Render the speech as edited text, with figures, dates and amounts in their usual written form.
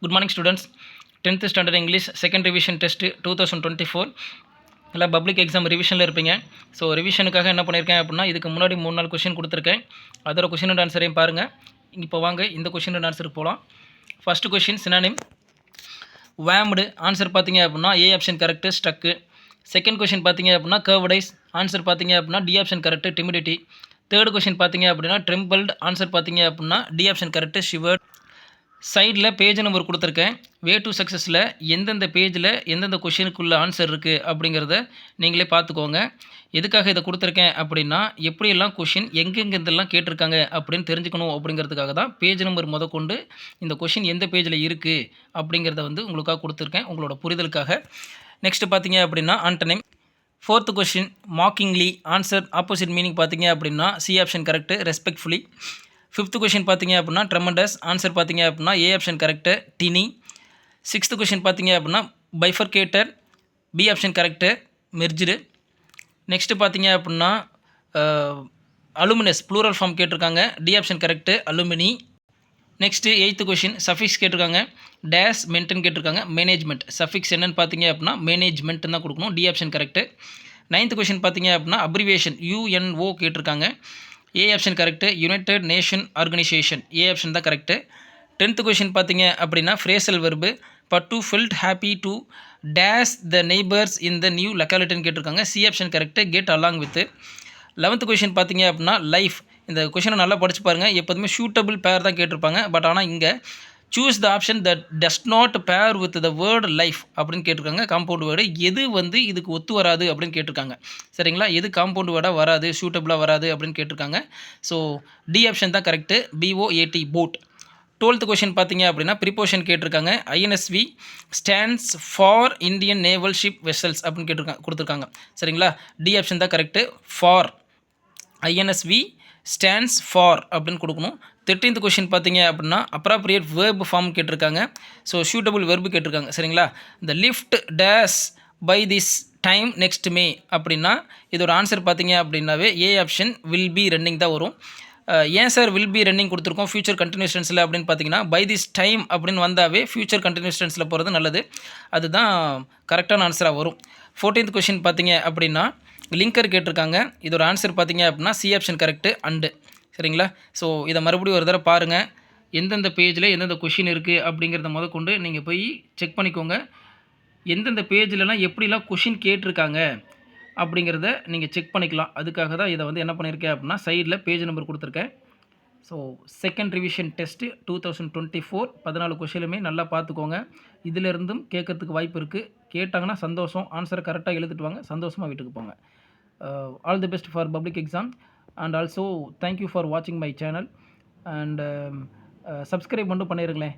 Good morning students. 10th standard English second revision test 2024 எல்லாம் public exam ரிவிஷனில் இருப்பீங்க. So ரிவிஷனுக்காக என்ன பண்ணியிருக்கேன் அப்படின்னா, இதுக்கு முன்னாடி 3-4 கொஷின் கொடுத்துருக்கேன். அதோட கொஷின் அண்ட் ஆன்சரையும் பாருங்கள். இப்போ வாங்க இந்த கொஷின் அண்ட் ஆன்சருக்கு போகலாம். ஃபஸ்ட்டு கொஷின் சினானிம் வேம்டு. ஆன்சர் பார்த்தீங்க அப்படின்னா A option correct, stuck. Second question பார்த்தீங்க அப்படின்னா கர்வ்டைஸ். ஆன்சர் பார்த்தீங்க அப்படின்னா D option correct, timidity. Third question பார்த்தீங்க அப்படின்னா ட்ரெம்பிள்டு. ஆன்சர் பார்த்தீங்க அப்படின்னா டி ஆப்ஷன் கரெக்டு, ஷிவர்ட். சைடில் பேஜ் நம்பர் கொடுத்துருக்கேன். வே டு சக்ஸஸில் எந்தெந்த பேஜில் எந்தெந்த கொஷினுக்குள்ள ஆன்சர் இருக்குது அப்படிங்கிறத நீங்களே பார்த்துக்கோங்க. எதுக்காக இதை கொடுத்துருக்கேன் அப்படின்னா, எப்படியெல்லாம் கொஷின் எங்கெங்கெந்தெல்லாம் கேட்டிருக்காங்க அப்படின்னு தெரிஞ்சுக்கணும் அப்படிங்கிறதுக்காக தான் பேஜ் நம்பர் முதற்கொண்டு இந்த கொஷின் எந்த பேஜில் இருக்குது அப்படிங்கிறத உங்களுக்காக கொடுத்துருக்கேன், உங்களோட புரிதலுக்காக. நெக்ஸ்ட்டு பார்த்தீங்க அப்படின்னா antonym. Fourth question mockingly. Answer opposite meaning பார்த்தீங்க அப்படின்னா C option correct, respectfully. Fifth question பார்த்தீங்க அப்படின்னா ட்ரெமண்டஸ். ஆன்சர் பார்த்தீங்க அப்படின்னா A option correct, tiny. Sixth question பார்த்தீங்க அப்படின்னா bifurcated. B option correct, merged. Next பார்த்தீங்க அப்படின்னா அலுமினஸ் ப்ளூரல் ஃபார்ம் கேட்டிருக்காங்க. D option correct, alumni. Next eighth question suffix கேட்டிருக்காங்க. டேஸ் மென்ட்னு கேட்டிருக்காங்க. மேனேஜ்மெண்ட். சஃபிக்ஸ் என்னென்னு பார்த்தீங்க அப்படின்னா மேனேஜ்மெண்ட்னு தான் கொடுக்கணும். D option correct. Ninth question பார்த்தீங்க அப்படின்னா அப்ரிவேஷன் யூஎன்ஓ கேட்டிருக்காங்க. A option correct, United Nation Organisation. A option தான் கரெக்டு. 10th கொஷின் பார்த்தீங்க அப்படின்னா phrasal verb. But felt happy to dash the neighbours in the new லொக்காலிட்டின்னு கேட்டிருக்காங்க. C option correct, get along with. 11th question பார்த்தீங்க அப்படின்னா life. இந்த கொஷினை நல்லா படிச்சு பாருங்கள். எப்போதுமே சூட்டபிள் பேர் தான் கேட்டிருப்பாங்க. பட் ஆனால் இங்கே choose the option that does not bear with the word life அப்படின்னு கேட்டிருக்காங்க. காம்பவுண்ட் வேர்டு எது இதுக்கு ஒத்து வராது அப்படின்னு கேட்டிருக்காங்க. சரிங்களா, எது காம்பவுண்ட் வேர்டாக வராது, சூட்டபிளாக வராது அப்படின்னு கேட்டிருக்காங்க. ஸோ டி ஆப்ஷன் தான் correct, B O A T, boat. 12th question பார்த்தீங்க அப்படின்னா ப்ரிப்போஷன் கேட்டிருக்காங்க. INSV stands for Indian naval ship vessels அப்படின்னு கொடுத்துருக்காங்க. சரிங்களா, டி ஆப்ஷன் தான் correct, for. INSV stands for அப்படின்னு கொடுக்கணும். 13th கொஷின் பார்த்தீங்க அப்படின்னா அப்ராப்ரியேட் வேர்பு ஃபார்ம் கேட்டிருக்காங்க. ஸோ சூட்டபிள் வெர்பு கேட்டிருக்காங்க. சரிங்களா, இந்த lift dash by this time next May அப்படின்னா இதோட ஆன்சர் பார்த்தீங்க அப்படின்னாவே A option will be running தான் வரும். ஏன் சார் வில் பி ரன்னிங் கொடுத்துருக்கோம் ஃபியூச்சர் கண்டினியூஸ் டென்ஸில் அப்படின்னு பார்த்தீங்கன்னா பை திஸ் டைம் அப்படின்னு வந்தாவே ஃபியூச்சர் கண்டினியூஸ் டென்ஸில் போகிறது நல்லது. அதுதான் கரெக்டான ஆன்சராக வரும். 14th கொஷின் பார்த்தீங்க அப்படின்னா லிங்கர் கேட்டிருக்காங்க. இதோட ஆன்சர் பார்த்தீங்க அப்படின்னா சி ஆப்ஷன் கரெக்டு, அண்டு. சரிங்களா, ஸோ இதை மறுபடியும் ஒரு தடவை பாருங்கள். எந்தெந்த பேஜில் எந்தெந்த கொஷின் இருக்குது அப்படிங்கிறத முதற்கொண்டு நீங்கள் போய் செக் பண்ணிக்கோங்க. எந்தெந்த பேஜிலலாம் எப்படிலாம் கொஷின் கேட்டிருக்காங்க அப்படிங்கிறத நீங்கள் செக் பண்ணிக்கலாம். அதுக்காக தான் இதை என்ன பண்ணியிருக்கேன் அப்படின்னா சைடில் பேஜ் நம்பர் கொடுத்துருக்கேன். ஸோ செகண்ட் ரிவிஷன் டெஸ்ட்டு 2024 14 கொஷினுமே நல்லா பார்த்துக்கோங்க. இதிலிருந்தும் கேட்கறதுக்கு வாய்ப்பு இருக்குது. கேட்டாங்கன்னா சந்தோஷம், ஆன்சரை கரெக்டாக எழுதிட்டு வாங்க, சந்தோஷமாக வீட்டுக்கு போங்க. All the best for public exam and also thank you for வாட்சிங் மை சேனல் அண்ட் சப்ஸ்கிரைப் மட்டும் பண்ணிடுங்களேன்.